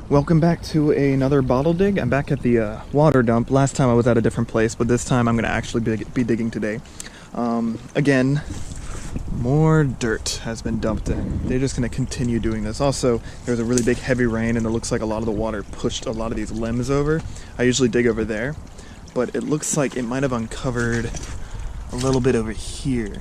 Welcome back to another bottle dig. I'm back at the water dump. Last time I was at a different place, but this time I'm going to actually be digging today. Again, more dirt has been dumped in. They're just going to continue doing this. Also, there was a really big heavy rain and it looks like a lot of the water pushed a lot of these limbs over. I usually dig over there, but it looks like it might have uncovered a little bit over here.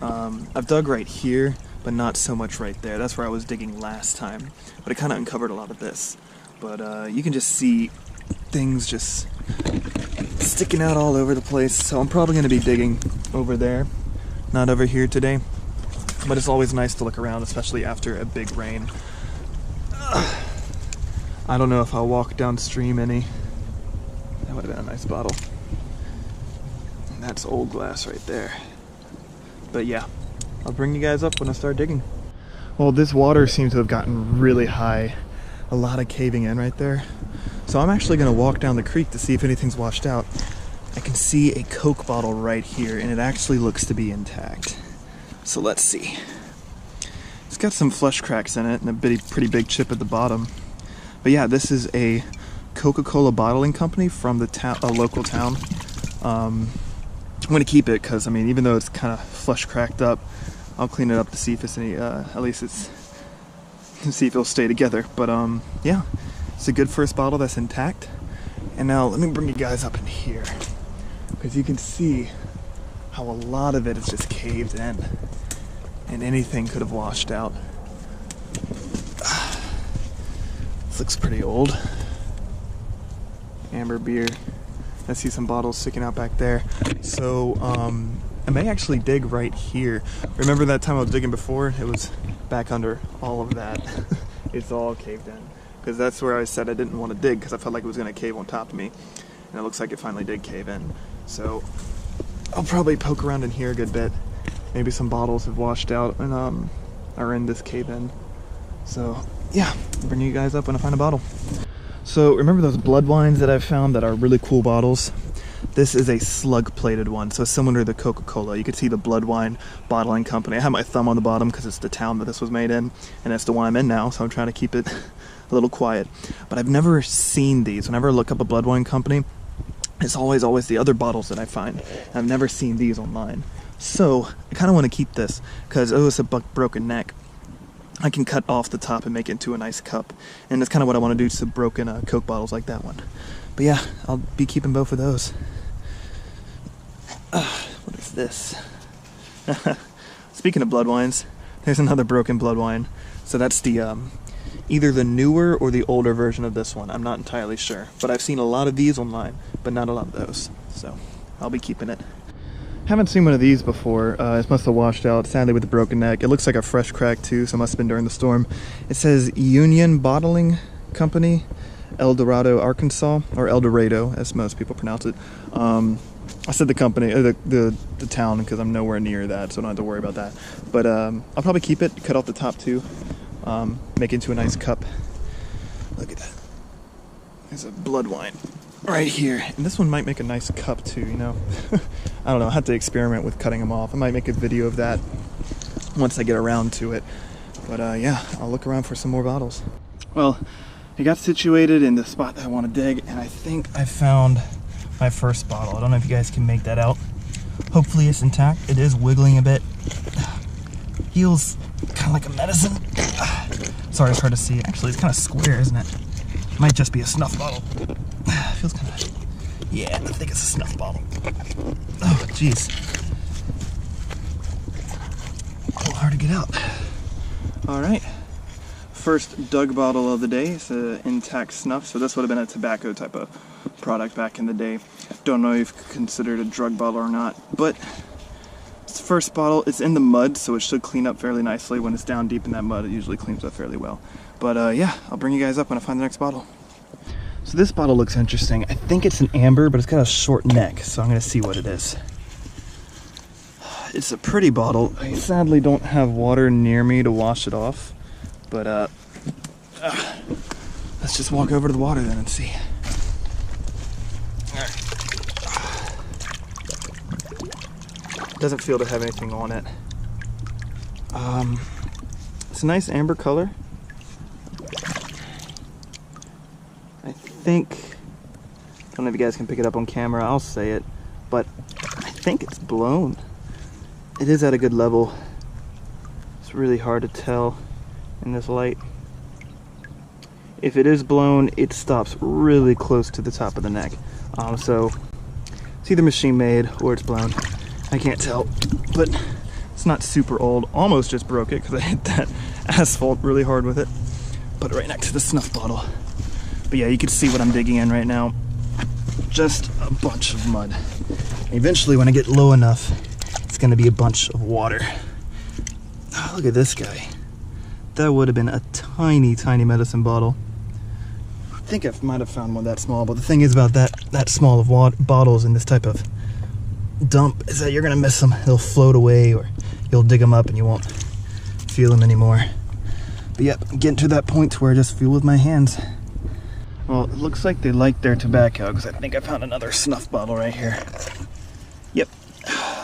I've dug right here, but not so much right there. That's where I was digging last time. But it kind of uncovered a lot of this. But you can just see things just sticking out all over the place. So I'm probably going to be digging over there, not over here today. But it's always nice to look around, especially after a big rain. I don't know if I'll walk downstream any. That would have been a nice bottle. And that's old glass right there. But yeah, I'll bring you guys up when I start digging. Well, this water seems to have gotten really high. A lot of caving in right there. So I'm actually going to walk down the creek to see if anything's washed out. I can see a Coke bottle right here, and it actually looks to be intact. So let's see. It's got some flush cracks in it and a pretty big chip at the bottom. But yeah, this is a Coca-Cola bottling company from the a local town. I'm going to keep it because, I mean, even though it's kind of flush cracked up, I'll clean it up to see if it's any, at least it's, to see if it'll stay together. But yeah, it's a good first bottle that's intact. And now let me bring you guys up in here, because you can see how a lot of it is just caved in, and anything could have washed out. This looks pretty old. Amber beer. I see some bottles sticking out back there. So I may actually dig right here. Remember that time I was digging before? It was back under all of that. It's all caved in. Because that's where I said I didn't want to dig, because I felt like it was going to cave on top of me. And it looks like it finally did cave in. So I'll probably poke around in here a good bit. Maybe some bottles have washed out and are in this cave in. So yeah, I'll bring you guys up when I find a bottle. So remember those blood wines that I've found that are really cool bottles? This is a slug plated one, so similar to the Coca-Cola. You can see the blood wine bottling company. I have my thumb on the bottom because it's the town that this was made in, and that's the one I'm in now, so I'm trying to keep it a little quiet. But I've never seen these. Whenever I look up a blood wine company, it's always the other bottles that I find. I've never seen these online. So I kind of want to keep this because it's a broken neck. I can cut off the top and make it into a nice cup. And that's kind of what I want to do to broken Coke bottles like that one. But yeah, I'll be keeping both of those. What is this? Speaking of blood wines, there's another broken blood wine. So that's the either the newer or the older version of this one. I'm not entirely sure. But I've seen a lot of these online, but not a lot of those. So I'll be keeping it. Haven't seen one of these before. It must have washed out, sadly, with the broken neck. It looks like a fresh crack too, so it must have been during the storm. It says Union Bottling Company, El Dorado, Arkansas, or El Dorado, as most people pronounce it. I said the company, the town, because I'm nowhere near that, so I don't have to worry about that. But I'll probably keep it, cut off the top too, make it into a nice cup. Look at that. There's a blood wine right here, and this one might make a nice cup too, you know. I don't know, I have to experiment with cutting them off. I might make a video of that once I get around to it. But yeah, I'll look around for some more bottles. Well, I got situated in the spot that I want to dig, and I think I found my first bottle. I don't know if you guys can make that out. Hopefully it's intact. It is wiggling a bit. Feels kind of like a medicine. Sorry, it's hard to see. Actually, it's kind of square, isn't it? Might just be a snuff bottle. Feels kind of... Yeah, I think it's a snuff bottle. Oh, jeez. A little hard to get out. Alright. First dug bottle of the day. It's an intact snuff, so this would have been a tobacco type of product back in the day. Don't know if it's considered a drug bottle or not, but it's the first bottle. It's in the mud, so it should clean up fairly nicely. When it's down deep in that mud, it usually cleans up fairly well. But yeah, I'll bring you guys up when I find the next bottle. So this bottle looks interesting. I think it's an amber, but it's got a short neck, so I'm going to see what it is. It's a pretty bottle. I sadly don't have water near me to wash it off, but let's just walk over to the water then and see. Doesn't feel to have anything on it. It's a nice amber color. I think, I don't know if you guys can pick it up on camera, I'll say it, but I think it's blown. It is at a good level. It's really hard to tell in this light. If it is blown, it stops really close to the top of the neck. So it's either machine made or it's blown. I can't tell, but it's not super old. Almost just broke it because I hit that asphalt really hard with it. Put it right next to the snuff bottle. But yeah, you can see what I'm digging in right now. Just a bunch of mud. Eventually, when I get low enough, it's gonna be a bunch of water. Oh, look at this guy. That would have been a tiny, tiny medicine bottle. I think I might have found one that small, but the thing is about that small of bottles in this type of dump is that you're gonna miss them. They'll float away, or you'll dig them up and you won't feel them anymore. But yep, I'm getting to that point where I just feel with my hands. Well, it looks like they like their tobacco, because I think I found another snuff bottle right here. Yep,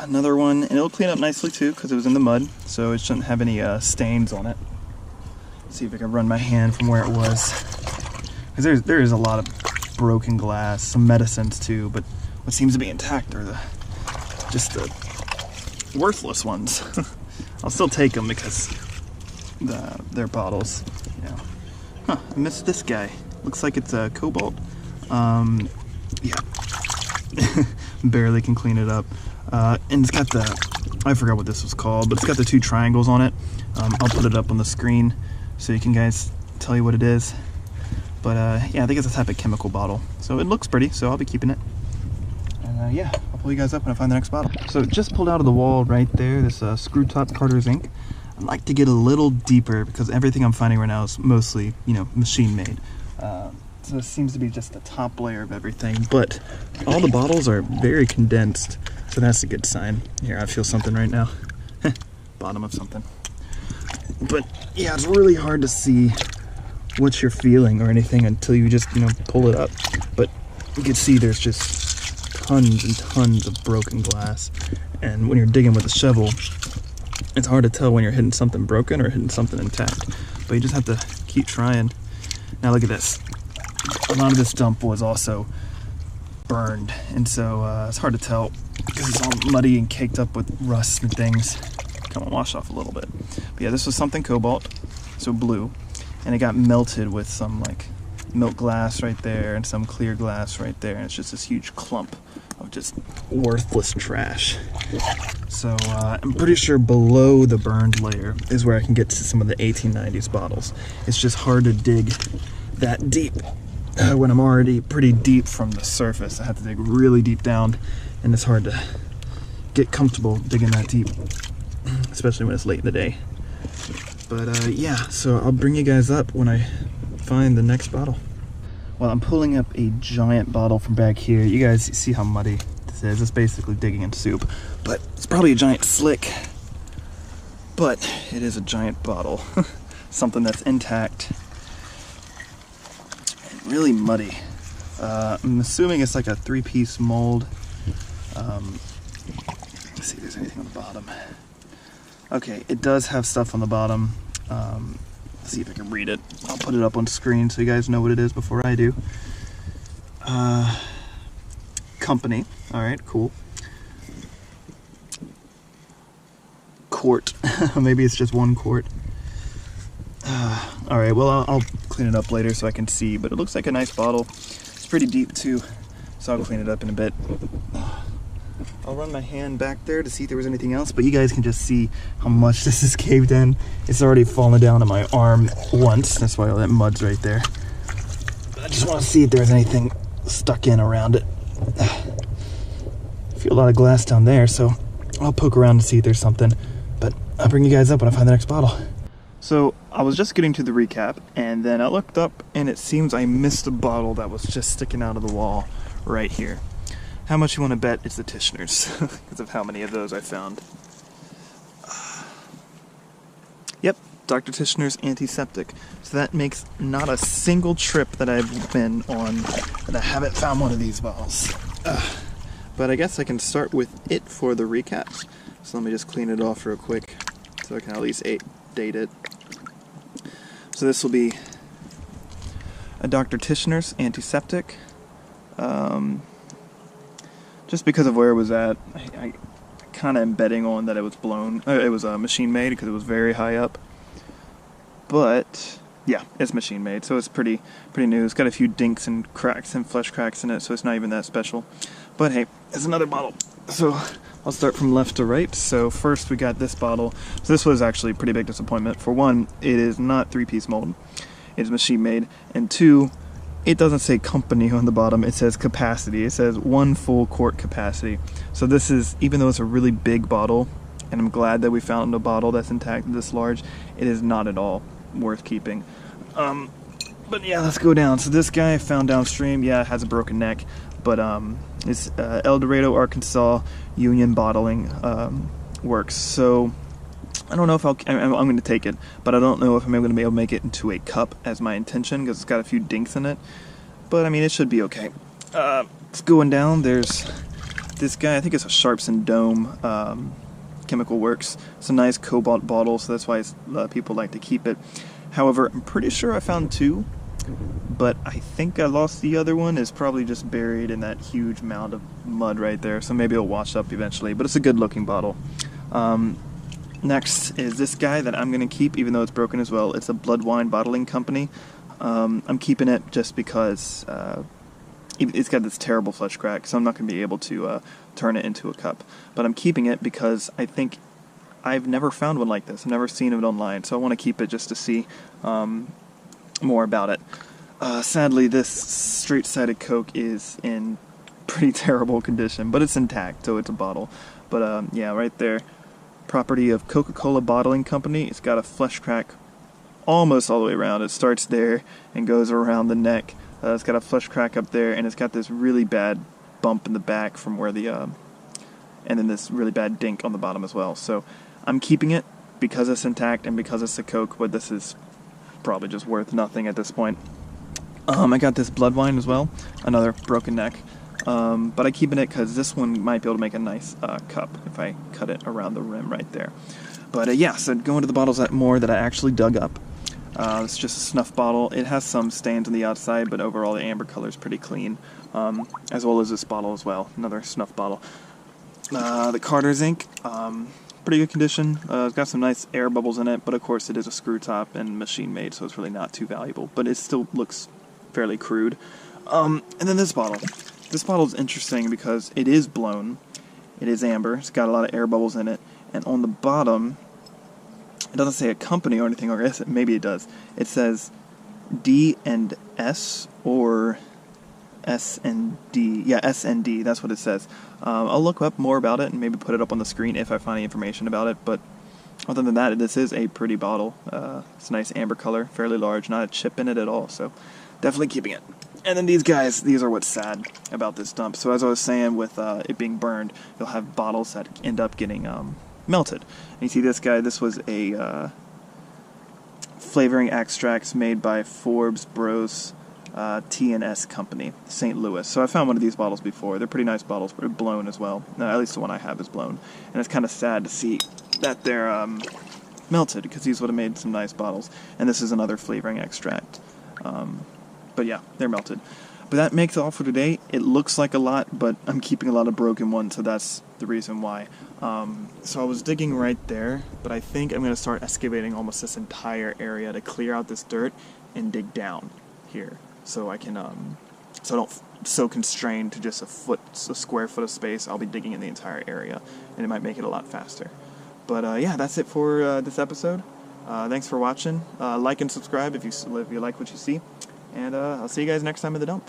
another one, and it'll clean up nicely too, because it was in the mud, so it shouldn't have any stains on it. Let's see if I can run my hand from where it was. Because there is a lot of broken glass, some medicines too, but what seems to be intact are just the worthless ones. I'll still take them because they're bottles. Yeah. Huh, I missed this guy. Looks like it's a cobalt. Yeah. Barely can clean it up. And it's got I forgot what this was called, but it's got the two triangles on it. I'll put it up on the screen so you can guys tell you what it is. But yeah, I think it's a type of chemical bottle. So it looks pretty, so I'll be keeping it. And yeah, I'll pull you guys up when I find the next bottle. So it just pulled out of the wall right there, this screw top Carter's ink. I'd like to get a little deeper because everything I'm finding right now is mostly, you know, machine made. So it seems to be just the top layer of everything, but all the bottles are very condensed, so that's a good sign. Here, I feel something right now. Bottom of something. But yeah, it's really hard to see what you're feeling or anything until you just, you know, pull it up. But you can see there's just tons and tons of broken glass, and when you're digging with a shovel, it's hard to tell when you're hitting something broken or hitting something intact, but you just have to keep trying. Now look at this. A lot of this dump was also burned, and so it's hard to tell because it's all muddy and caked up with rust and things. Come on, wash off a little bit. But yeah, this was something cobalt, so blue, and it got melted with some like milk glass right there and some clear glass right there, and it's just this huge clump of just worthless trash. So I'm pretty sure below the burned layer is where I can get to some of the 1890s bottles. It's just hard to dig that deep when I'm already pretty deep from the surface. I have to dig really deep down, and it's hard to get comfortable digging that deep, especially when it's late in the day. But yeah, so I'll bring you guys up when I find the next bottle. Well, I'm pulling up a giant bottle from back here. You guys see how muddy this is. It's basically digging in soup, but it's probably a giant slick, but it is a giant bottle. Something that's intact and really muddy. I'm assuming it's like a 3-piece mold. Let's see if there's anything on the bottom. Okay, it does have stuff on the bottom. Let's see if I can read it. I'll put it up on screen so you guys know what it is before I do. Company. Alright, cool. Quart. Maybe it's just 1 quart. Alright, well, I'll clean it up later so I can see, but it looks like a nice bottle. It's pretty deep too, so I'll clean it up in a bit. I'll run my hand back there to see if there was anything else, but you guys can just see how much this is caved in. It's already fallen down to my arm once. That's why all that mud's right there. But I just want to see if there's anything stuck in around it. I feel a lot of glass down there, so I'll poke around to see if there's something. But I'll bring you guys up when I find the next bottle. So I was just getting to the recap, and then I looked up, and it seems I missed a bottle that was just sticking out of the wall right here. How much you want to bet it's the Tischner's because of how many of those I found. Yep, Dr. Tischner's antiseptic. So that makes not a single trip that I've been on that I haven't found one of these bottles. But I guess I can start with it for the recap. So let me just clean it off real quick so I can at least date it. So this will be a Dr. Tishner's antiseptic. Just because of where it was at, I kind of am betting on that it was blown. It was machine made because it was very high up. But yeah, it's machine made, so it's pretty new. It's got a few dinks and cracks and flesh cracks in it, so it's not even that special. But hey, it's another bottle. So I'll start from left to right. So first we got this bottle. So this was actually a pretty big disappointment. For one, it is not 3-piece mold. It is machine made. And two, it doesn't say company on the bottom. It says capacity. It says 1 full quart capacity. So this is, even though it's a really big bottle, and I'm glad that we found a bottle that's intact this large, it is not at all worth keeping. But yeah, let's go down. So this guy I found downstream, yeah, it has a broken neck, but it's El Dorado, Arkansas Union Bottling Works. So I don't know if I'm going to take it, but I don't know if I'm going to be able to make it into a cup as my intention, because it's got a few dinks in it. But I mean, it should be okay. It's going down. There's this guy, I think it's a Sharps and Dome Chemical Works. It's a nice cobalt bottle, so that's why people like to keep it. However, I'm pretty sure I found 2, but I think I lost the other one. It's probably just buried in that huge mound of mud right there, so maybe it'll wash up eventually, but it's a good looking bottle. Next is this guy that I'm going to keep, even though it's broken as well. It's a Bloodwine Bottling Company. I'm keeping it just because it's got this terrible flesh crack, so I'm not going to be able to turn it into a cup. But I'm keeping it because I think I've never found one like this. I've never seen it online, so I want to keep it just to see more about it. Sadly, this straight-sided Coke is in pretty terrible condition, but it's intact, so it's a bottle. But yeah, right there. Property of Coca-Cola Bottling Company. It's got a flesh crack almost all the way around. It starts there and goes around the neck. It's got a flesh crack up there, and it's got this really bad bump in the back from where the and then this really bad dink on the bottom as well. So I'm keeping it because it's intact and because it's a Coke, but this is probably just worth nothing at this point. I got this Bloodwine as well, another broken neck. But I'm keeping it because this one might be able to make a nice cup if I cut it around the rim right there. But yeah, so going to the bottles that I actually dug up. It's just a snuff bottle. It has some stains on the outside, but overall the amber color is pretty clean, as well as this bottle as well, another snuff bottle. The Carter's ink, pretty good condition. It's got some nice air bubbles in it, but of course it is a screw top and machine made, so it's really not too valuable, but it still looks fairly crude. And then this bottle. This bottle is interesting because it is blown. It is amber. It's got a lot of air bubbles in it. And on the bottom, it doesn't say a company or anything, or maybe it does. It says D and S or S and D. Yeah, S and D. That's what it says. I'll look up more about it and maybe put it up on the screen if I find any information about it. But other than that, this is a pretty bottle. It's a nice amber color, fairly large, not a chip in it at all. So definitely keeping it. And then these guys, these are what's sad about this dump. So as I was saying, with it being burned, you'll have bottles that end up getting melted. And you see this guy, this was a flavoring extracts made by Forbes Bros T&S Company, St. Louis. So I found one of these bottles before. They're pretty nice bottles, but they're blown as well. At least the one I have is blown. And it's kind of sad to see that they're melted, because these would have made some nice bottles. And this is another flavoring extract. But yeah, they're melted. But that makes it all for today. It looks like a lot, but I'm keeping a lot of broken ones, so that's the reason why. So I was digging right there, but I think I'm going to start excavating almost this entire area to clear out this dirt and dig down here, so I can, so I don't so constrained to just a square foot of space. I'll be digging in the entire area, and it might make it a lot faster. But yeah, that's it for this episode. Thanks for watching. Like and subscribe if you like what you see. And I'll see you guys next time at the dump.